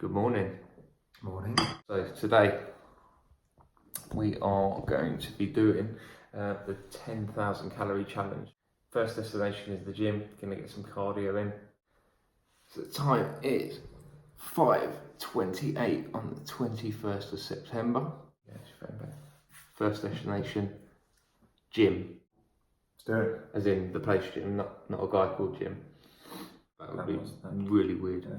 Good morning. Morning. So today we are going to be doing the 10,000 calorie challenge. First destination is the gym, gonna get some cardio in. So the time is 5:28 on the 21st of September. First destination, gym. Let's do it. As in the place gym, not a guy called Jim. That would be really weird. Yeah.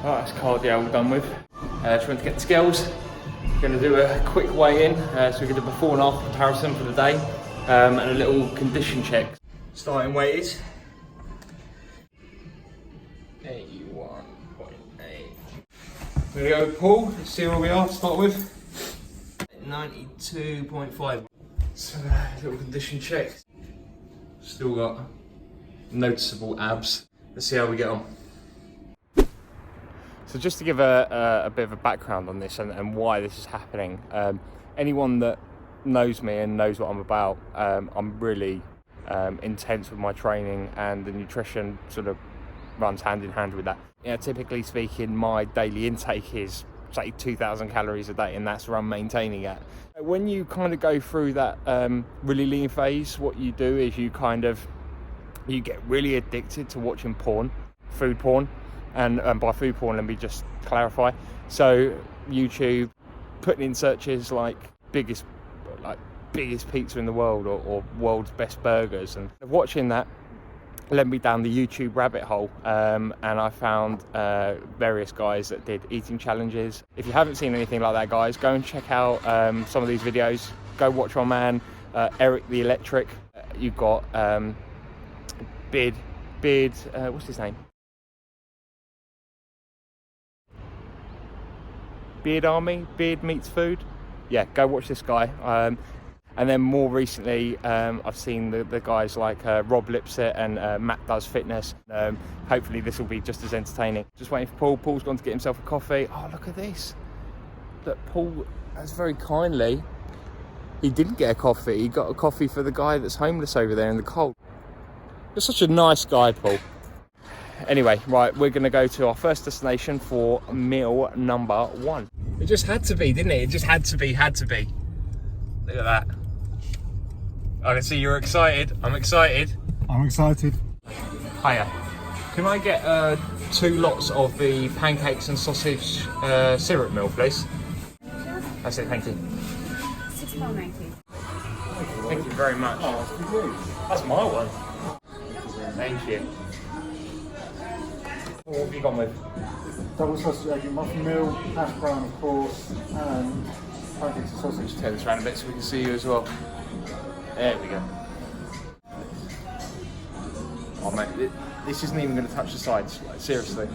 Alright, that's cardio all done with. Just went to get the scales. Going to do a quick weigh in, so we can do a before and after comparison for the day, and a little condition check. Starting weight is 81.8. There we go, Paul. Let's see where we are to start with. 92.5. So, little condition check. Still got noticeable abs. Let's see how we get on. So just to give a bit of a background on this and why this is happening, anyone that knows me and knows what I'm about, I'm really intense with my training, and the nutrition sort of runs hand in hand with that. Typically speaking, my daily intake is say 2,000 calories a day, and that's where I'm maintaining at. When you kind of go through that really lean phase, what you do is you get really addicted to watching porn, food porn. And by food porn, let me just clarify. So YouTube, putting in searches like biggest pizza in the world or world's best burgers, and watching that led me down the YouTube rabbit hole, and I found various guys that did eating challenges. If you haven't seen anything like that, guys, go and check out some of these videos. Go watch my man Eric the Electric. You've got Beard, what's his name? Beard Meets Food. Yeah, go watch this guy. And then more recently, I've seen the guys like Rob Lipsett and Matt Does Fitness. Hopefully this will be just as entertaining. Just waiting for Paul. Paul's gone to get himself a coffee. Oh, look at this. Look, Paul has very kindly, he didn't get a coffee. He got a coffee for the guy that's homeless over there in the cold. You're such a nice guy, Paul. Anyway, right, we're going to go to our first destination for meal number 1. It just had to be, didn't it? It just had to be. Look at that. I can see you're excited. I'm excited. I'm excited. Hiya. Can I get 2 lots of the pancakes and sausage syrup meal, please? Sure. That's it, thank you. £6.90. Thank you very much. Oh, That's my one. Thank you. What have you gone with? double sausage egg muffin meal, hash brown of course, and pancakes and sausage. Just turn this around a bit so we can see you as well. There we go. Oh mate, this isn't even going to touch the sides, like, seriously.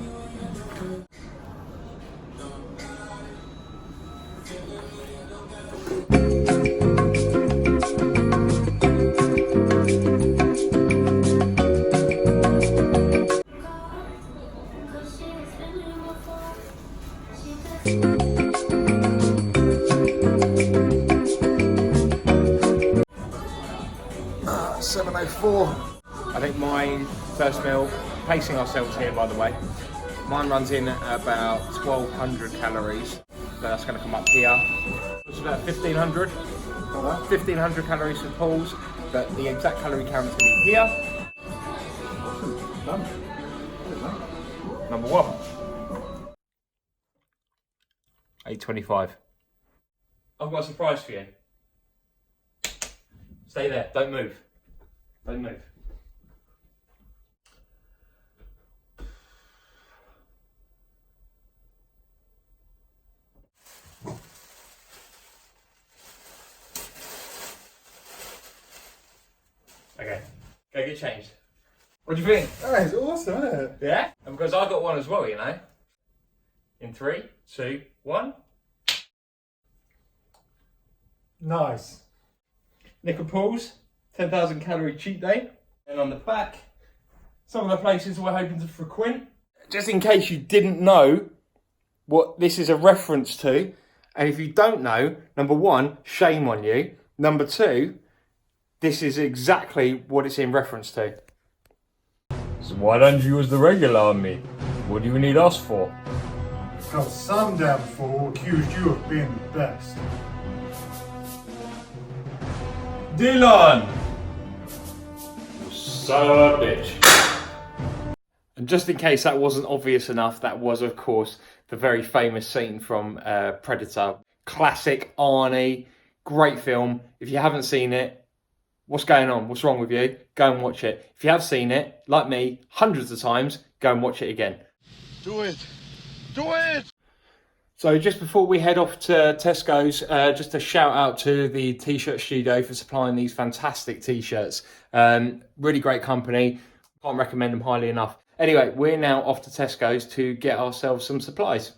I think my first meal, pacing ourselves here by the way, mine runs in at about 1,200 calories, so that's going to come up here. It's about 1,500, 1,500 calories for Paul's, but the exact calorie count is going to be here. Done. Number 1. 825. I've got a surprise for you. Stay there, don't move. Don't move. Okay, go get changed. What do you think? That is awesome, isn't it? Yeah? And because I got one as well, you know. In 3, 2, 1. Nice. Nick and Paul's 10,000 calorie cheat day. And on the back, some of the places we're hoping to frequent. Just in case you didn't know, what this is a reference to. And if you don't know, number one, shame on you. Number two, this is exactly what it's in reference to. So why don't you use the regular on me? What do you need us for? Because some damn fool accused you of being the best. Dylan! Son of a bitch. And just in case that wasn't obvious enough, that was, of course, the very famous scene from Predator. Classic Arnie, great film. If you haven't seen it, what's going on? What's wrong with you? Go and watch it. If you have seen it, like me, hundreds of times, go and watch it again. Do it! Do it! So just before we head off to Tesco's, just a shout out to the T-shirt studio for supplying these fantastic T-shirts. Really great company. Can't recommend them highly enough. Anyway, we're now off to Tesco's to get ourselves some supplies.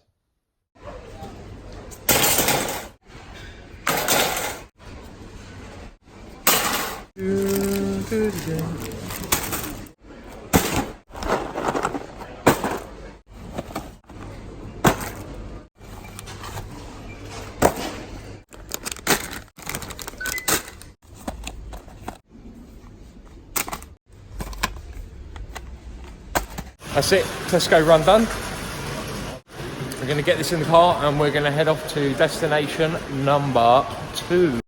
That's it, Tesco run done. We're going to get this in the car and we're going to head off to destination number 2.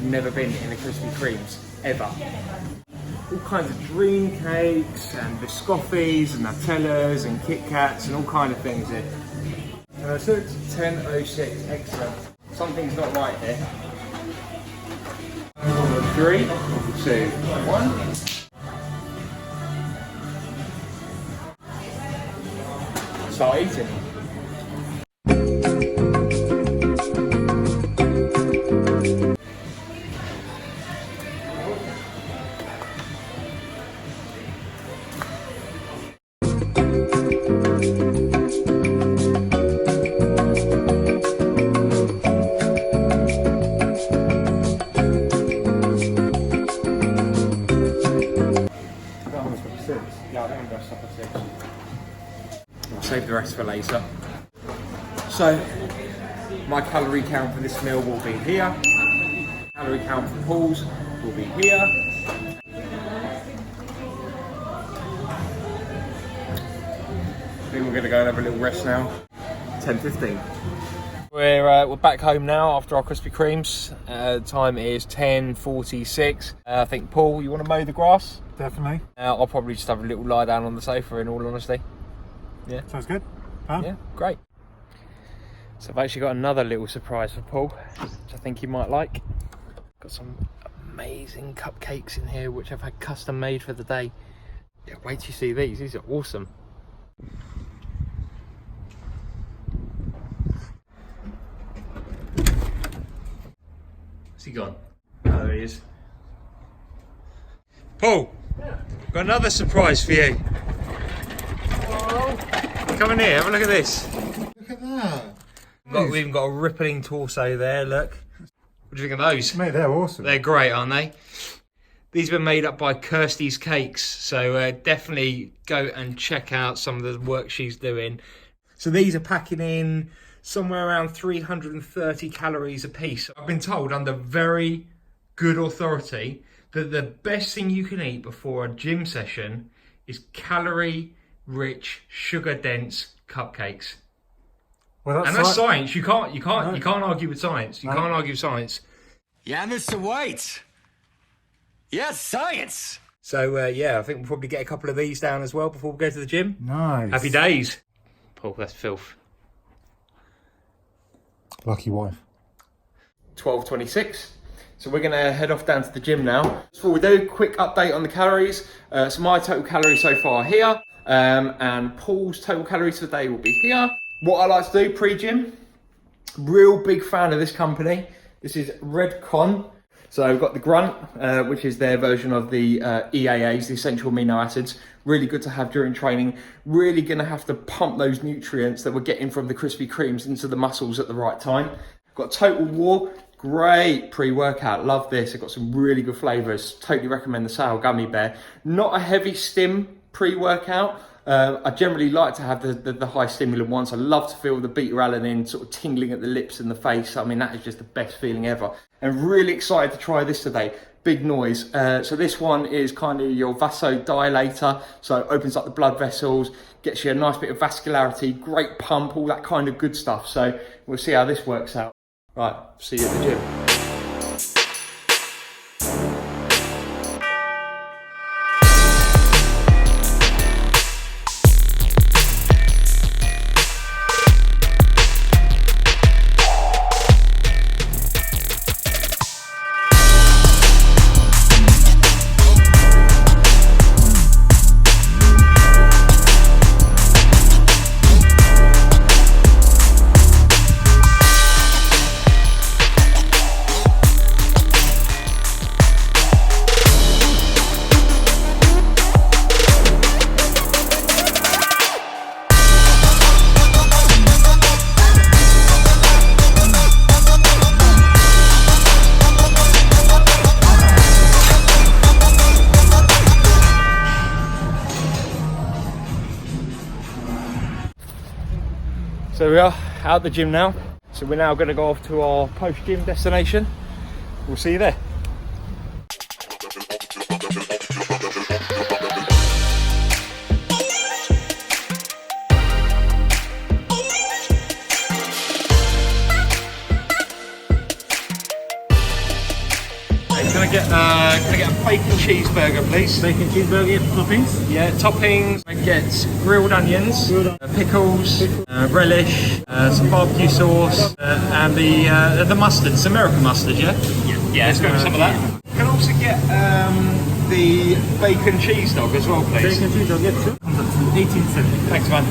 Never been in a Krispy Kreme's ever. All kinds of dream cakes and biscoffees and Nutellas and Kit Kats and all kind of things here. 10:06? 10:06, excellent. Something's not right here. 3, 2, 1. Start eating. I'll save the rest for later. So, my calorie count for this meal will be here. Calorie count for Paul's will be here. I think we're going to go and have a little rest now. 10:15. We're back home now after our Krispy Kremes. Time is 10:46. I think, Paul, you want to mow the grass? Definitely. I'll probably just have a little lie down on the sofa, in all honesty. Yeah. Sounds good. Yeah, great. So I've actually got another little surprise for Paul, which I think he might like. Got some amazing cupcakes in here, which I've had custom made for the day. Yeah, wait till you see these. These are awesome. Where's he gone? Oh, there he is. Paul, yeah. Got another surprise for you. Come in here, have a look at this. Look at that. We've even got a rippling torso there, look. What do you think of those? Mate, they're awesome. They're great, aren't they? These have been made up by Kirsty's Cakes, so definitely go and check out some of the work she's doing. So these are packing in somewhere around 330 calories a piece. I've been told under very good authority that the best thing you can eat before a gym session is calorie-rich, sugar-dense cupcakes. Well, that's science. You can't argue with science. You can't argue with science. Yeah, Mr. White. Yes, science. So yeah, I think we'll probably get a couple of these down as well before we go to the gym. Nice. Happy days. Paul, that's filth. Lucky wife. 12:26. So we're going to head off down to the gym now. Before we do, quick update on the calories. So my total calories so far are here, and Paul's total calories for the day will be here. What I like to do pre-gym, real big fan of this company, This is Redcon. So we've got the Grunt, which is their version of the EAAs, the essential amino acids. Really good to have during training. Really going to have to pump those nutrients that we're getting from the Krispy Kremes into the muscles at the right time. Got Total War, great pre-workout. Love this. I've got some really good flavours. Totally recommend the Sour Gummy Bear. Not a heavy stim pre-workout. I generally like to have the high stimulant ones. I love to feel the beta-alanine sort of tingling at the lips and the face. I mean, that is just the best feeling ever. And really excited to try this today. Big noise. So this one is kind of your vasodilator. So opens up the blood vessels, gets you a nice bit of vascularity, great pump, all that kind of good stuff. So we'll see how this works out. Right, see you at the gym. So we are out the gym now. So we're now going to go off to our post-gym destination. We'll see you there. Can I get a bacon cheeseburger, please? Bacon cheeseburger, toppings? Yeah, toppings. I get grilled onions, pickles, relish, some barbecue sauce, and the mustard. It's American mustard, yeah? Yeah, let's go with some of that. Can I also get the bacon cheese dog as well, please? Bacon cheese dog, yeah, sure. Comes up to 1870. Thanks, man.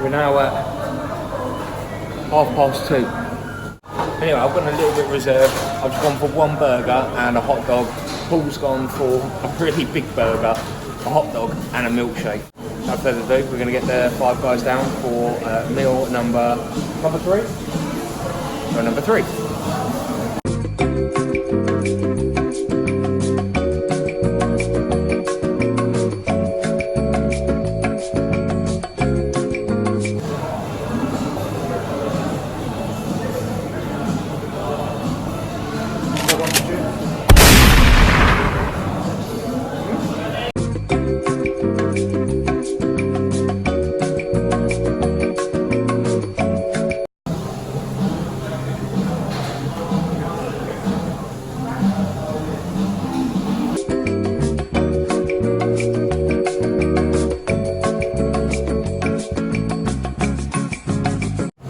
We're now at 2:30. Anyway, I've gone a little bit reserved. I've just gone for one burger and a hot dog. Paul's gone for a really big burger, a hot dog and a milkshake. Without further ado, we're going to get the Five Guys down for meal number 3? Or number 3.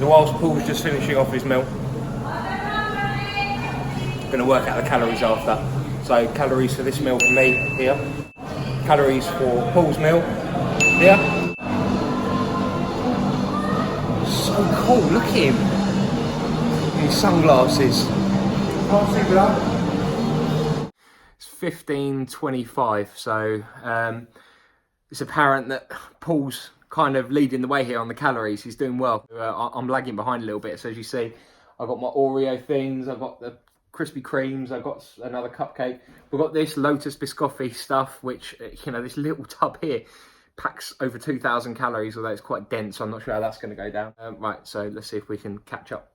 Whilst Paul's just finishing off his meal, I'm going to work out the calories after. So calories for this meal for me here, calories for Paul's meal here. So cool, look at him in his sunglasses. Can't see that. It's 15:25, so it's apparent that Paul's kind of leading the way here on the calories. He's doing well. I'm lagging behind a little bit. So as you see, I've got my Oreo things, I've got the Krispy Kremes, I've got another cupcake. We've got this Lotus Biscotti stuff, which, you know, this little tub here packs over 2,000 calories, although it's quite dense, so I'm not sure how that's going to go down. Right, so let's see if we can catch up.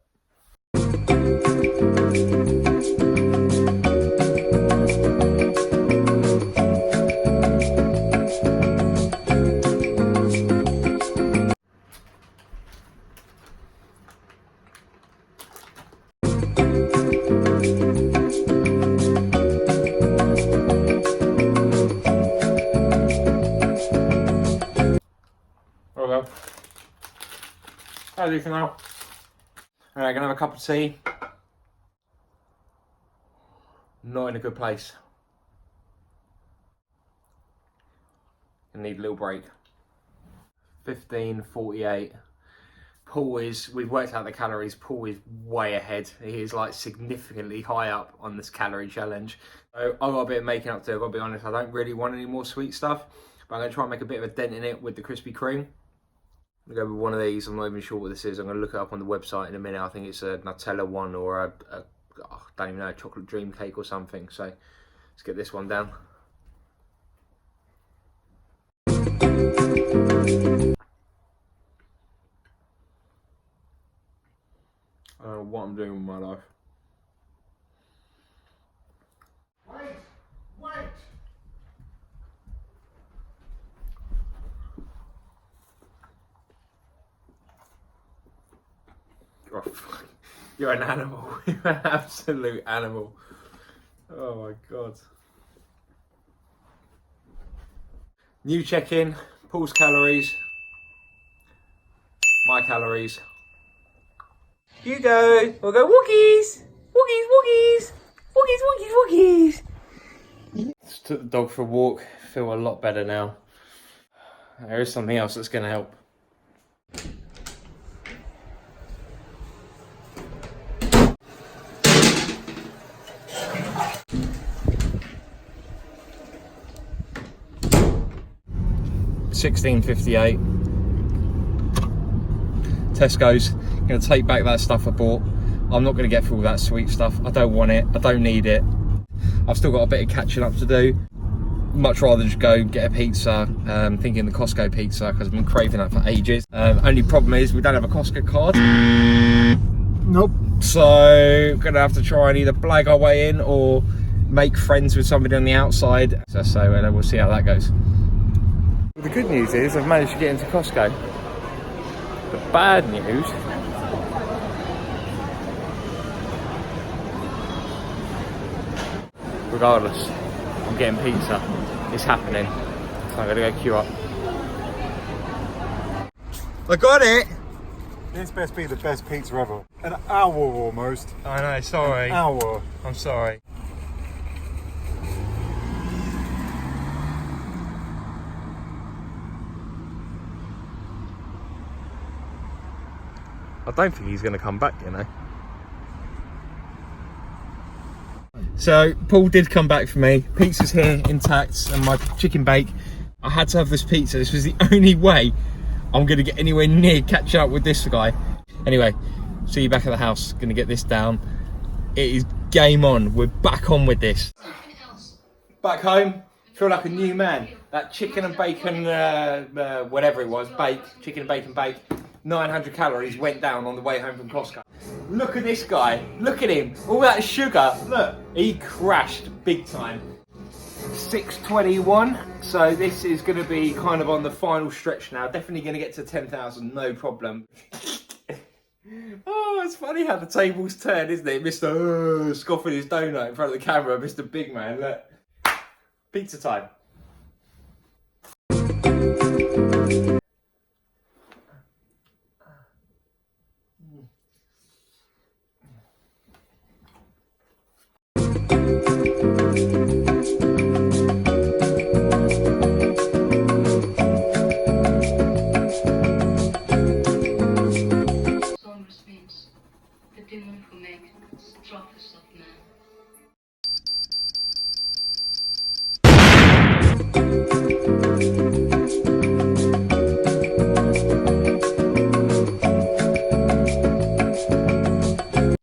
How do you feel now? Alright, gonna have a cup of tea. Not in a good place. I need a little break. 15:48. we've worked out the calories. Paul is way ahead. He is like significantly high up on this calorie challenge. So I've got a bit of making up to do. I've got to be honest, I don't really want any more sweet stuff, but I'm going to try and make a bit of a dent in it with the Krispy Kreme. I'm going to go with one of these. I'm not even sure what this is. I'm going to look it up on the website in a minute. I think it's a Nutella one or I don't even know, a chocolate dream cake or something. So let's get this one down. I don't know what I'm doing with my life. Wait! Oh, fuck. You're an animal. You're an absolute animal. Oh my god. New check-in. Paul's calories. My calories. You go. We'll go walkies. Walkies, walkies. Walkies, walkies, walkies. Just took the dog for a walk. Feel a lot better now. There is something else that's going to help. $16.58. Tesco's. Going to take back that stuff I bought. I'm not going to get through all that sweet stuff. I don't want it. I don't need it. I've still got a bit of catching up to do. Much rather just go get a pizza. Thinking the Costco pizza because I've been craving that for ages. Only problem is we don't have a Costco card. Nope. So going to have to try and either blag our way in or make friends with somebody on the outside. So we'll see how that goes. The good news is I've managed to get into Costco. The bad news, regardless, I'm getting pizza. It's happening. So I'm gonna go queue up. I got it! This best be the best pizza ever. An hour almost. I know, sorry. An hour. I'm sorry. I don't think he's going to come back, you know. So Paul did come back for me. Pizza's here intact and my chicken bake. I had to have this pizza. This was the only way I'm going to get anywhere near catching up with this guy. Anyway, see you back at the house. Going to get this down. It is game on. We're back on with this. Back home. Feel like a new man. That chicken and bacon, whatever it was, chicken and bacon bake. 900 calories went down on the way home from Costco. Look at this guy. Look at him. All that sugar. Look, he crashed big time. 6:21. So this is going to be kind of on the final stretch now. Definitely going to get to 10,000, no problem. Oh, it's funny how the tables turn, isn't it? Mr. Scoffing his donut in front of the camera. Mr. Big Man. Look. Pizza time.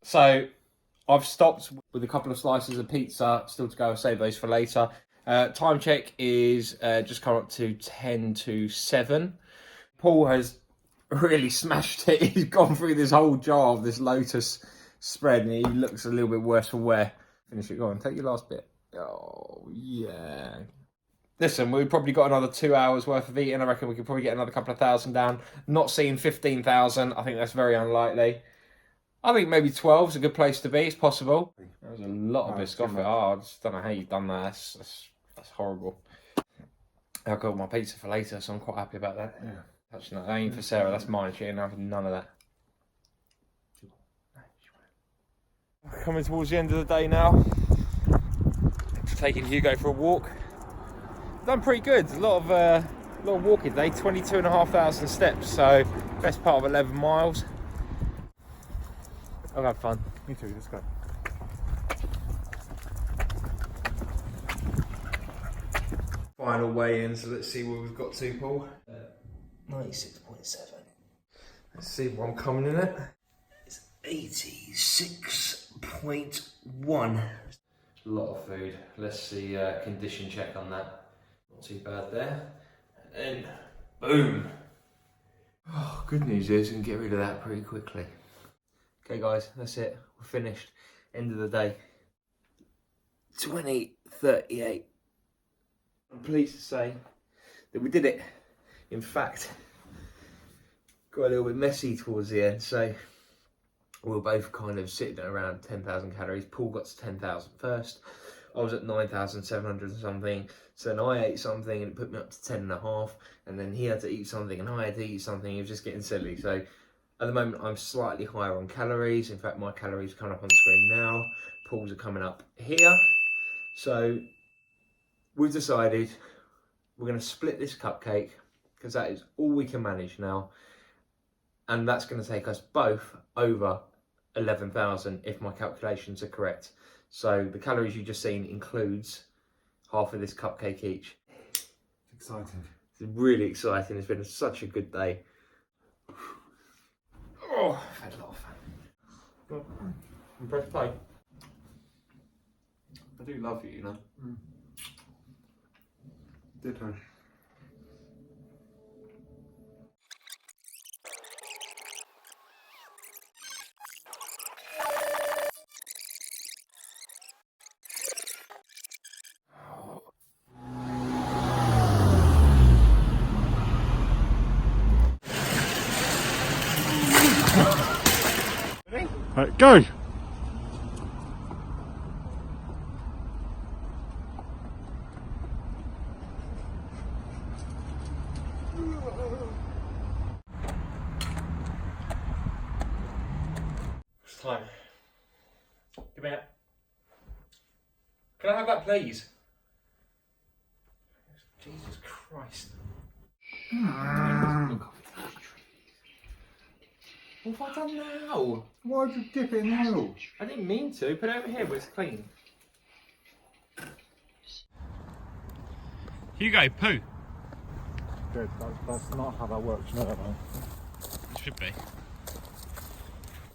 So I've stopped with a couple of slices of pizza, still to go. I'll save those for later. Time check is just come up to 10 to 7. Paul has really smashed it. He's gone through this whole jar of this Lotus spread and he looks a little bit worse for wear. Finish it, go on, take your last bit. Oh, yeah. Listen, we've probably got another 2 hours worth of eating. I reckon we could probably get another couple of thousand down. Not seeing 15,000. I think that's very unlikely. I think maybe 12 is a good place to be. It's possible. There's a lot of biscoff. Oh, I just don't know how you've done that. That's horrible. I've got my pizza for later, so I'm quite happy about that. Yeah. That's not, that ain't for Sarah. That's mine. She ain't having none of that. Coming towards the end of the day now. Taking Hugo for a walk. Done pretty good. A lot A lot of walking today, 22,500 steps, so best part of 11 miles. I've had fun. Me too, let's go. Final weigh-in, so let's see where we've got to, Paul. 96.7. Let's see what I'm coming in at. It's 86.1. A lot of food. Let's see condition check on that. Not too bad there. And boom. Oh, good news is we can get rid of that pretty quickly. Okay guys, that's it. We're finished. End of the day. 20:38. I'm pleased to say that we did it. In fact, got a little bit messy towards the end, so we were both kind of sitting at around 10,000 calories. Paul got to 10,000 first. I was at 9,700 and something. So then I ate something and it put me up to 10.5, and then he had to eat something and I had to eat something. It was just getting silly. So at the moment I'm slightly higher on calories. In fact, my calories are coming up on the screen now. Paul's are coming up here. So we've decided we're going to split this cupcake because that is all we can manage now. And that's going to take us both over 11,000 if my calculations are correct. So the calories you just seen includes half of this cupcake each. Exciting. It's really exciting. It's been such a good day. Oh, I've had a lot of fun. And press play. I do love you, you know. Ditto. Right, go! It's time. Give me that. Can I have that, please? Jesus Christ. What have I done now? Why'd you dip it in the oil? I didn't mean to. Put it over here where it's clean. Hugo, poo. Good, that's not how that works, no, no. It should be.